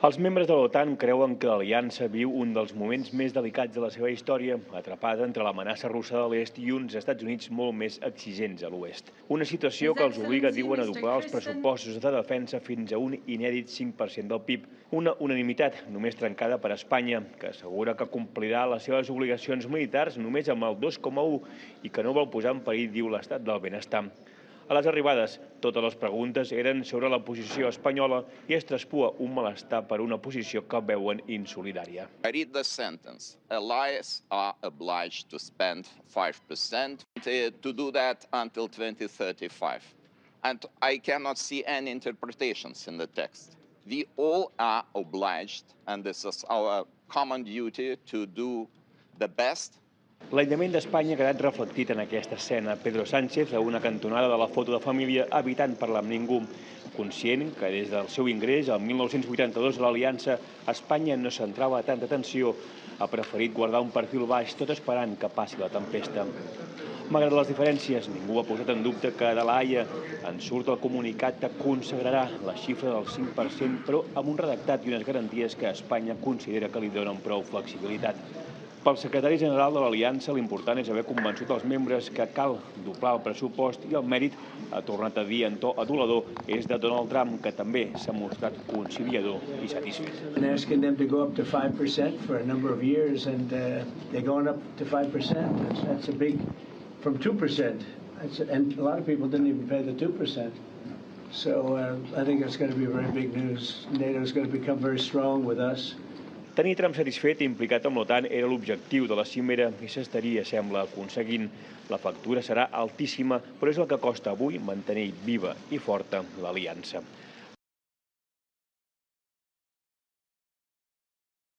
Els membres de l'OTAN creuen que l'aliança viu un dels moments més delicats de la seva història, atrapada entre l'amenaça russa de l'est i uns Estats Units molt més exigents a l'oest. Una situació que els obliga, diuen, a doblar els pressupostos de defensa fins a un inèdit 5% del PIB. Una unanimitat només trencada per Espanya, que assegura que complirà les seves obligacions militars només amb el 2,1 i que no vol posar en perill, diu, l'estat del benestar. A les arribades, totes les preguntes eren sobre la posició espanyola i es traspua un malestar per una posició que veuen insolidària. I read the sentence. Allies are obliged to spend 5% to do that until 2035. And I cannot see any interpretations in the text. We all are obliged, and this is our common duty, to do the best. L'aïllament d'Espanya ha quedat reflectit en aquesta escena. Pedro Sánchez, a una cantonada de la foto de família, evitant parlar amb ningú, conscient que des del seu ingrés, el 1982, a l'Aliança, Espanya no centrava tanta atenció, ha preferit guardar un perfil baix, tot esperant que passi la tempesta. Malgrat les diferències, ningú ha posat en dubte que de la Haia en surt el comunicat que consagrarà la xifra del 5%, però amb un redactat i unes garanties que Espanya considera que li donen prou flexibilitat. Pel secretari general de l'Aliança, l'important és haver convençut els membres que cal doblar el pressupost i el mèrit, ha tornat a dir en to adulador, és de Donald Trump, que també s'ha mostrat conciliador i satisfet. Asking them to go up to 5% for a number of years, and they're going up to 5%. That's a big, from 2%. And a lot of people didn't even pay the 2%. So I think it's going to be very big news. NATO is going to become very strong with us. Tenir Trump satisfet i implicat amb l'OTAN era l'objectiu de la cimera i s'estaria, sembla, aconseguint. La factura serà altíssima, però és el que costa avui mantenir viva i forta l'aliança.